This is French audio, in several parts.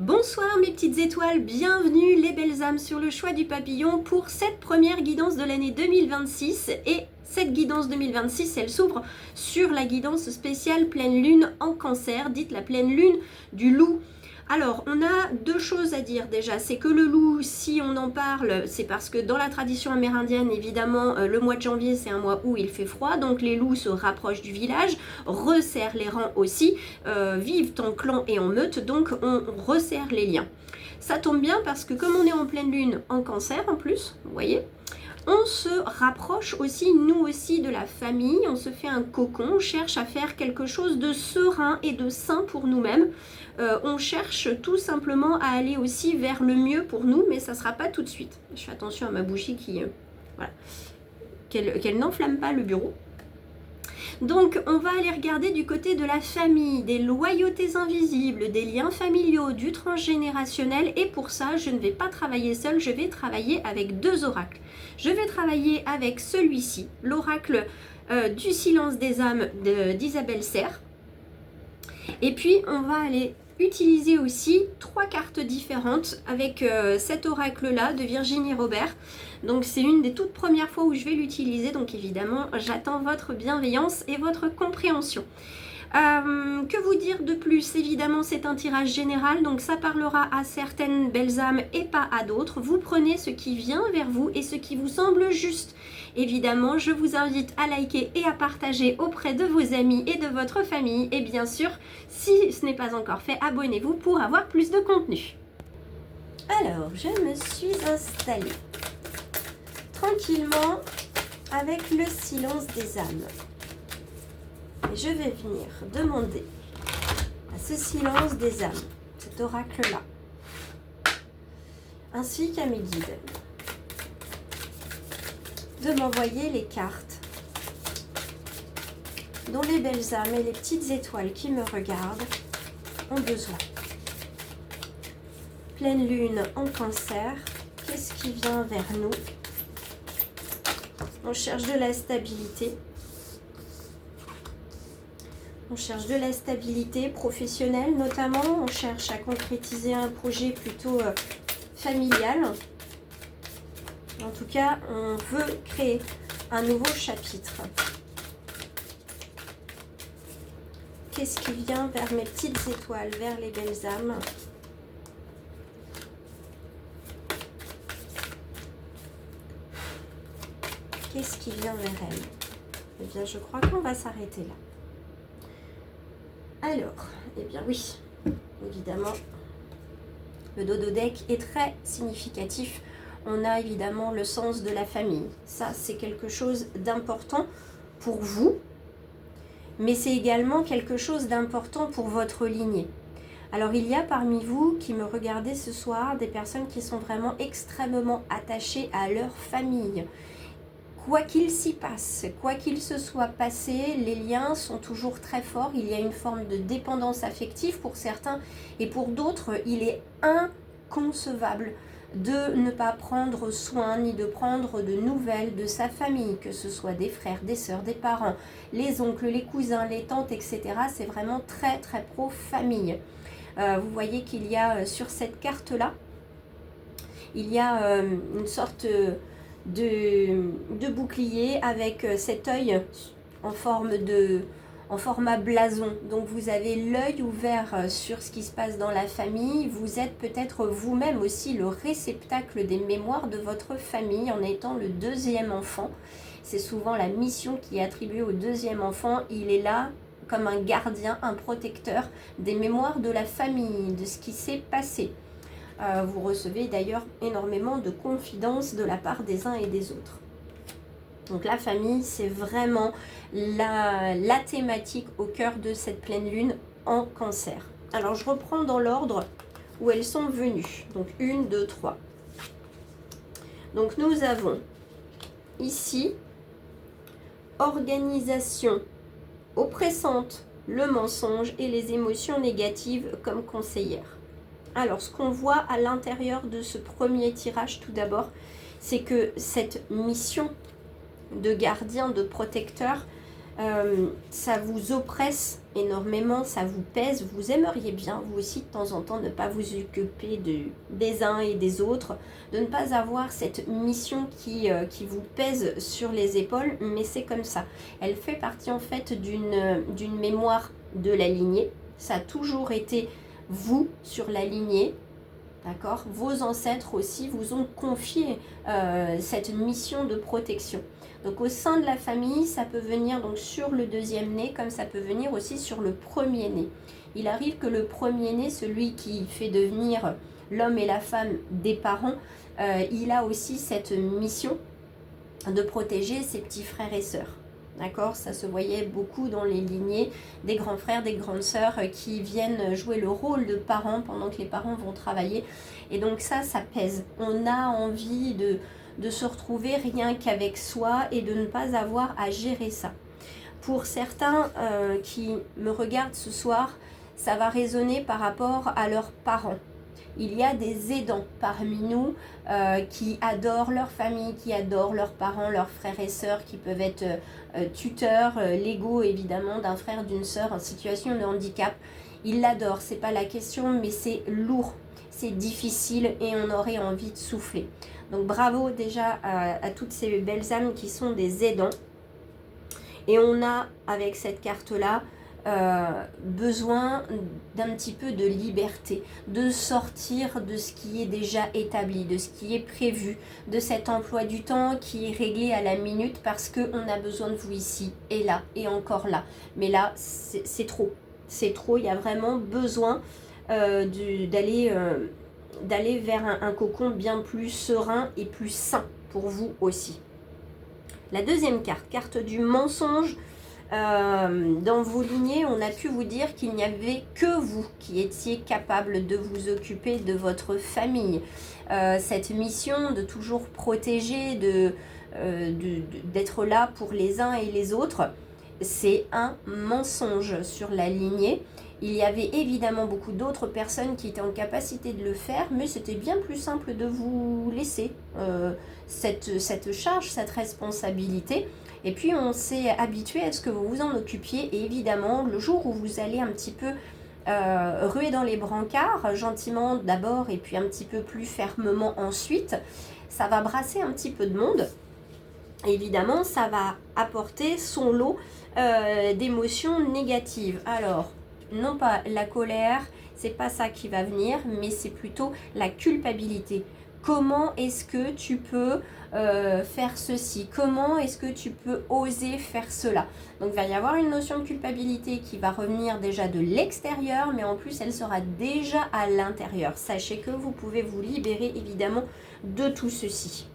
Bonsoir mes petites étoiles, bienvenue les belles âmes sur le choix du papillon pour cette première guidance de l'année 2026. Et cette guidance 2026, elle s'ouvre sur la guidance spéciale pleine lune en cancer, dite la pleine lune du loup. Alors, on a deux choses à dire déjà. C'est que le loup, si on en parle, c'est parce que dans la tradition amérindienne, évidemment, le mois de janvier, c'est un mois où il fait froid. Donc, les loups se rapprochent du village, resserrent les rangs aussi, vivent en clan et en meute. Donc, on resserre les liens. Ça tombe bien parce que comme on est en pleine lune en cancer en plus, vous voyez, on se rapproche aussi, nous aussi, de la famille, on se fait un cocon, on cherche à faire quelque chose de serein et de sain pour nous-mêmes. On cherche tout simplement à aller aussi vers le mieux pour nous, mais ça ne sera pas tout de suite. Je fais attention à ma bougie qui, voilà, qu'elle n'enflamme pas le bureau. Donc, on va aller regarder du côté de la famille, des loyautés invisibles, des liens familiaux, du transgénérationnel. Et pour ça, je ne vais pas travailler seule, je vais travailler avec deux oracles. Je vais travailler avec celui-ci, l'oracle du silence des âmes d'Isabelle Serre. Et puis, on va aller utiliser aussi trois cartes différentes avec cet oracle-là de Virginie Robert. Donc c'est une des toutes premières fois où je vais l'utiliser, donc évidemment j'attends votre bienveillance et votre compréhension. Que vous dire de plus? Évidemment c'est un tirage général, donc ça parlera à certaines belles âmes et pas à d'autres. Vous prenez ce qui vient vers vous et ce qui vous semble juste. Évidemment, je vous invite à liker et à partager auprès de vos amis et de votre famille. Et bien sûr, si ce n'est pas encore fait, abonnez-vous pour avoir plus de contenu. Alors, je me suis installée tranquillement avec le silence des âmes. Et je vais venir demander à ce silence des âmes, cet oracle-là, ainsi qu'à mes guides, de m'envoyer les cartes dont les belles âmes et les petites étoiles qui me regardent ont besoin. Pleine lune en cancer, qu'est-ce qui vient vers nous? On cherche de la stabilité. On cherche de la stabilité professionnelle notamment. On cherche à concrétiser un projet plutôt familial. En tout cas, on veut créer un nouveau chapitre. Qu'est-ce qui vient vers mes petites étoiles, vers les belles âmes? Qu'est-ce qui vient vers elles? Eh bien, je crois qu'on va s'arrêter là. Alors, eh bien oui, évidemment, le dodo deck est très significatif. On a évidemment le sens de la famille. Ça, c'est quelque chose d'important pour vous, mais c'est également quelque chose d'important pour votre lignée. Alors, il y a parmi vous qui me regardez ce soir des personnes qui sont vraiment extrêmement attachées à leur famille. Quoi qu'il s'y passe, quoi qu'il se soit passé, les liens sont toujours très forts. Il y a une forme de dépendance affective pour certains et pour d'autres, il est inconcevable de ne pas prendre soin ni de prendre de nouvelles de sa famille, que ce soit des frères, des sœurs, des parents, les oncles, les cousins, les tantes, etc. C'est vraiment très très pro-famille. Vous voyez qu'il y a sur cette carte-là, il y a une sorte de bouclier avec cet œil en format blason. Donc vous avez l'œil ouvert sur ce qui se passe dans la famille. Vous êtes peut-être vous-même aussi le réceptacle des mémoires de votre famille en étant le deuxième enfant. C'est souvent la mission qui est attribuée au deuxième enfant. Il est là comme un gardien, un protecteur des mémoires de la famille, de ce qui s'est passé. Vous recevez d'ailleurs énormément de confidences de la part des uns et des autres. Donc la famille, c'est vraiment la thématique au cœur de cette pleine lune en cancer. Alors je reprends dans l'ordre où elles sont venues. Donc 1, 2, 3. Donc nous avons ici organisation oppressante, le mensonge et les émotions négatives comme conseillère. Alors, ce qu'on voit à l'intérieur de ce premier tirage, tout d'abord, c'est que cette mission de gardien, de protecteur, ça vous oppresse énormément, ça vous pèse, vous aimeriez bien, vous aussi, de temps en temps, ne pas vous occuper des uns et des autres, de ne pas avoir cette mission qui vous pèse sur les épaules, mais c'est comme ça. Elle fait partie, en fait, d'une mémoire de la lignée. Ça a toujours été vous sur la lignée, d'accord? Vos ancêtres aussi vous ont confié cette mission de protection. Donc au sein de la famille, ça peut venir donc sur le deuxième né, comme ça peut venir aussi sur le premier né. Il arrive que le premier né, celui qui fait devenir l'homme et la femme des parents, il a aussi cette mission de protéger ses petits frères et sœurs. D'accord, ça se voyait beaucoup dans les lignées des grands frères, des grandes sœurs qui viennent jouer le rôle de parents pendant que les parents vont travailler. Et donc ça pèse. On a envie de se retrouver rien qu'avec soi et de ne pas avoir à gérer ça. Pour certains qui me regardent ce soir, ça va résonner par rapport à leurs parents. Il y a des aidants parmi nous qui adorent leur famille, qui adorent leurs parents, leurs frères et sœurs, qui peuvent être tuteurs, légaux évidemment, d'un frère, d'une sœur en situation de handicap. Ils l'adorent, c'est pas la question, mais c'est lourd, c'est difficile et on aurait envie de souffler. Donc bravo déjà à toutes ces belles âmes qui sont des aidants. Et on a, avec cette carte-là, besoin d'un petit peu de liberté, de sortir de ce qui est déjà établi, de ce qui est prévu, de cet emploi du temps qui est réglé à la minute parce qu'on a besoin de vous ici et là et encore là. Mais là, c'est trop. C'est trop, il y a vraiment besoin d'aller vers un cocon bien plus serein et plus sain pour vous aussi. La deuxième carte, carte du mensonge. Dans vos lignées, on a pu vous dire qu'il n'y avait que vous qui étiez capable de vous occuper de votre famille. Cette mission de toujours protéger, d'être là pour les uns et les autres, c'est un mensonge sur la lignée. Il y avait évidemment beaucoup d'autres personnes qui étaient en capacité de le faire, mais c'était bien plus simple de vous laisser cette charge, cette responsabilité. Et puis on s'est habitué à ce que vous vous en occupiez. Et évidemment, le jour où vous allez un petit peu ruer dans les brancards, gentiment d'abord et puis un petit peu plus fermement ensuite, ça va brasser un petit peu de monde. Évidemment, ça va apporter son lot d'émotions négatives. Alors, non pas la colère, c'est pas ça qui va venir, mais c'est plutôt la culpabilité. Comment est-ce que tu peux faire ceci? Comment est-ce que tu peux oser faire cela? Donc il va y avoir une notion de culpabilité qui va revenir déjà de l'extérieur, mais en plus elle sera déjà à l'intérieur. Sachez que vous pouvez vous libérer évidemment de tout ceci.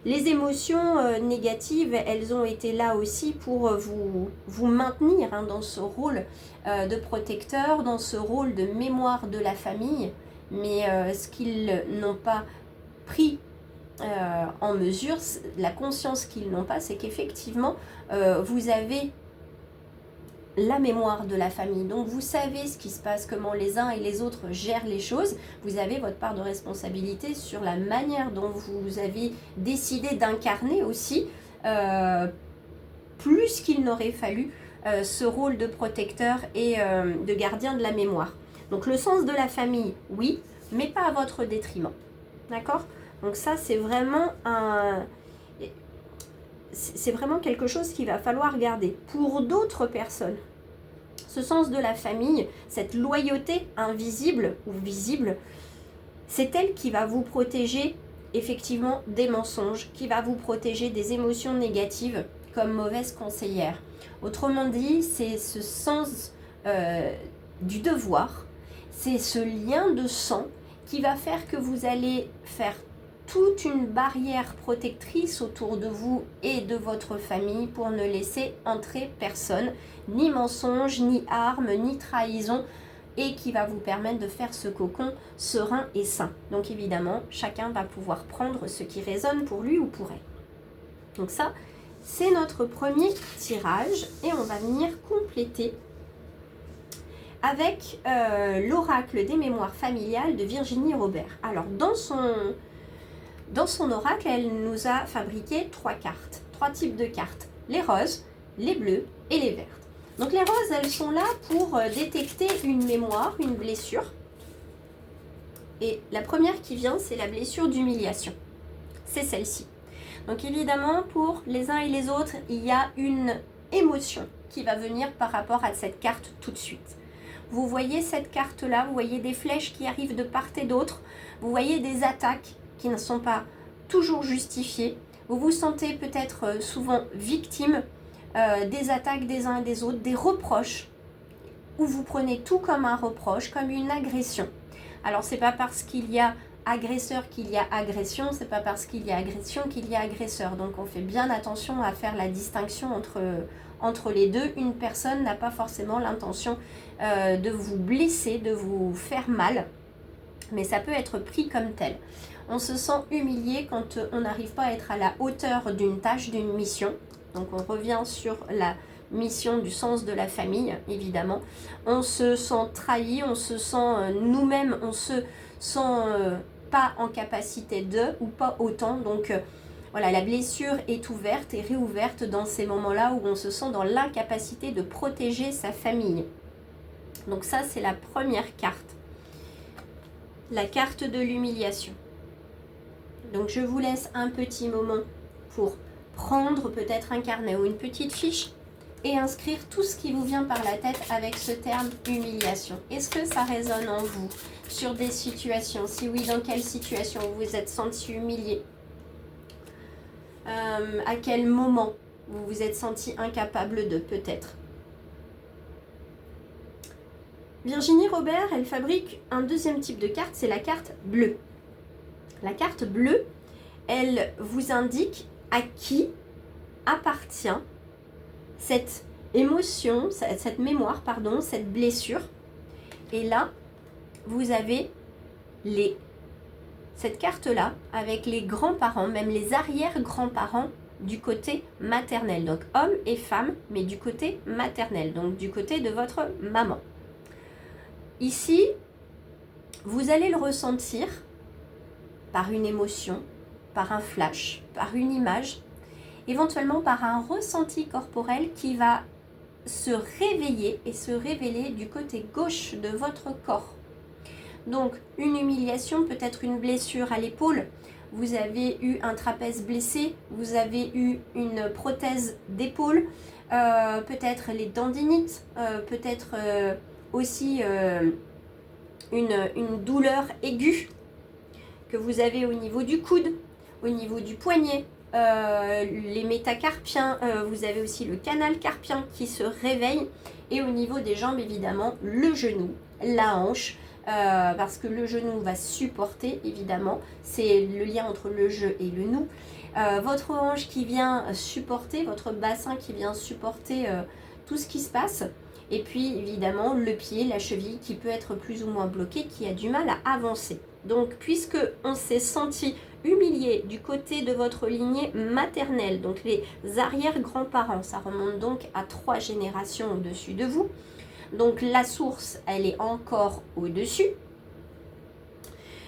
Les émotions négatives, elles ont été là aussi pour vous maintenir dans ce rôle de protecteur, dans ce rôle de mémoire de la famille. Mais ce qu'ils n'ont pas pris en mesure, la conscience qu'ils n'ont pas, c'est qu'effectivement, vous avez la mémoire de la famille. Donc vous savez ce qui se passe, comment les uns et les autres gèrent les choses. Vous avez votre part de responsabilité sur la manière dont vous avez décidé d'incarner aussi, plus qu'il n'aurait fallu, ce rôle de protecteur et de gardien de la mémoire. Donc le sens de la famille, oui, mais pas à votre détriment. D'accord ? Donc ça, c'est vraiment quelque chose qu'il va falloir garder. Pour d'autres personnes, ce sens de la famille, cette loyauté invisible ou visible, c'est elle qui va vous protéger effectivement des mensonges, qui va vous protéger des émotions négatives comme mauvaise conseillère. Autrement dit, c'est ce sens du devoir, c'est ce lien de sang qui va faire que vous allez faire toute une barrière protectrice autour de vous et de votre famille pour ne laisser entrer personne, ni mensonge, ni arme, ni trahison, et qui va vous permettre de faire ce cocon serein et sain. Donc évidemment, chacun va pouvoir prendre ce qui résonne pour lui ou pour elle. Donc ça, c'est notre premier tirage et on va venir compléter avec l'oracle des mémoires familiales de Virginie Robert. Alors dans son oracle, elle nous a fabriqué 3 cartes, 3 types de cartes, les roses, les bleues et les vertes. Donc les roses, elles sont là pour détecter une mémoire, une blessure. Et la première qui vient, c'est la blessure d'humiliation. C'est celle-ci. Donc évidemment, pour les uns et les autres, il y a une émotion qui va venir par rapport à cette carte tout de suite. Vous voyez cette carte-là, vous voyez des flèches qui arrivent de part et d'autre, vous voyez des attaques qui ne sont pas toujours justifiées, vous vous sentez peut-être souvent victime des attaques des uns et des autres, des reproches, où vous prenez tout comme un reproche, comme une agression. Alors c'est pas parce qu'il y a agresseur qu'il y a agression, c'est pas parce qu'il y a agression qu'il y a agresseur. Donc on fait bien attention à faire la distinction entre les deux. Une personne n'a pas forcément l'intention de vous blesser, de vous faire mal, mais ça peut être pris comme tel. On se sent humilié quand on n'arrive pas à être à la hauteur d'une tâche, d'une mission. Donc on revient sur la mission du sens de la famille, évidemment. On se sent trahi, on se sent nous-mêmes, on se sent pas en capacité de, ou pas autant. Donc voilà, la blessure est ouverte et réouverte dans ces moments-là où on se sent dans l'incapacité de protéger sa famille. Donc ça, c'est la première carte. La carte de l'humiliation. Donc je vous laisse un petit moment pour prendre peut-être un carnet ou une petite fiche et inscrire tout ce qui vous vient par la tête avec ce terme humiliation. Est-ce que ça résonne en vous sur des situations? Si oui, dans quelle situation vous vous êtes senti humilié? À quel moment vous vous êtes senti incapable de, peut-être? Virginie Robert, elle fabrique un deuxième type de carte, c'est la carte bleue. La carte bleue, elle vous indique à qui appartient cette émotion, cette mémoire, pardon, cette blessure. Et là, vous avez cette carte-là avec les grands-parents, même les arrière-grands-parents du côté maternel. Donc hommes et femmes, mais du côté maternel, donc du côté de votre maman. Ici, vous allez le ressentir par une émotion, par un flash, par une image, éventuellement par un ressenti corporel qui va se réveiller et se révéler du côté gauche de votre corps. Donc une humiliation, peut-être une blessure à l'épaule, vous avez eu un trapèze blessé, vous avez eu une prothèse d'épaule, peut-être les tendinites, peut-être aussi une douleur aiguë que vous avez au niveau du coude, au niveau du poignet, les métacarpiens, vous avez aussi le canal carpien qui se réveille, et au niveau des jambes évidemment le genou, la hanche, parce que le genou va supporter évidemment, c'est le lien entre le je et le nous, votre hanche qui vient supporter, votre bassin qui vient supporter tout ce qui se passe, et puis évidemment le pied, la cheville qui peut être plus ou moins bloqué, qui a du mal à avancer. Donc puisque on s'est senti humilié du côté de votre lignée maternelle, donc les arrière-grands-parents, ça remonte donc à 3 générations au-dessus de vous, donc la source elle est encore au-dessus,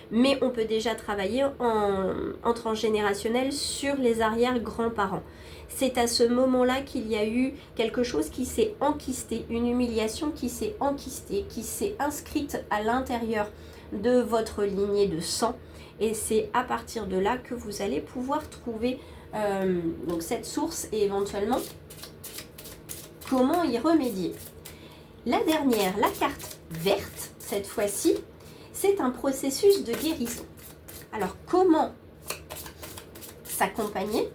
mais on peut déjà travailler en transgénérationnel sur les arrière-grands-parents. C'est à ce moment-là qu'il y a eu quelque chose qui s'est enquisté, une humiliation qui s'est enquistée, qui s'est inscrite à l'intérieur de votre lignée de sang, et c'est à partir de là que vous allez pouvoir trouver donc cette source et éventuellement comment y remédier. La dernière, la carte verte, cette fois-ci, c'est un processus de guérison. Alors comment s'accompagner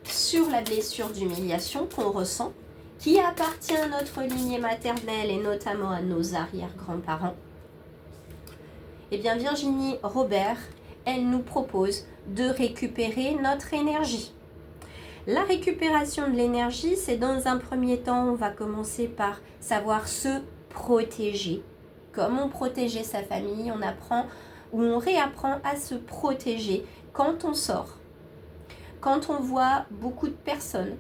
sur la blessure d'humiliation qu'on ressent, qui appartient à notre lignée maternelle et notamment à nos arrière-grands-parents? Eh bien Virginie Robert, elle nous propose de récupérer notre énergie. La récupération de l'énergie, c'est dans un premier temps, on va commencer par savoir se protéger. Comme on protégeait sa famille, on apprend ou on réapprend à se protéger quand on sort. Quand on voit beaucoup de personnes,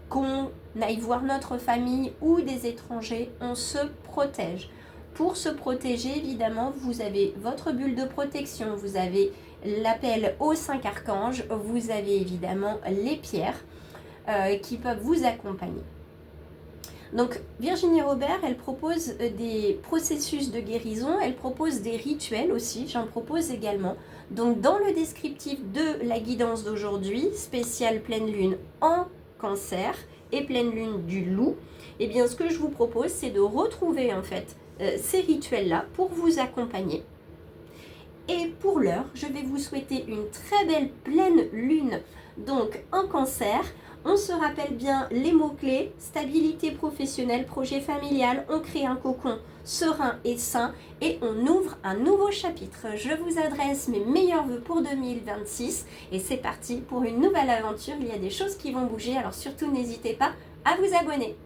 qu'on aille voir notre famille ou des étrangers, on se protège. Pour se protéger, évidemment, vous avez votre bulle de protection, vous avez l'appel aux 5 archanges, vous avez évidemment les pierres qui peuvent vous accompagner. Donc Virginie Robert, elle propose des processus de guérison, elle propose des rituels aussi, j'en propose également. Donc dans le descriptif de la guidance d'aujourd'hui, spéciale pleine lune en Cancer et pleine lune du Loup, eh bien ce que je vous propose, c'est de retrouver en fait ces rituels-là pour vous accompagner. Et pour l'heure, je vais vous souhaiter une très belle pleine lune, donc en Cancer. On se rappelle bien les mots-clés, stabilité professionnelle, projet familial, on crée un cocon serein et sain et on ouvre un nouveau chapitre. Je vous adresse mes meilleurs vœux pour 2026 et c'est parti pour une nouvelle aventure. Il y a des choses qui vont bouger, alors surtout n'hésitez pas à vous abonner.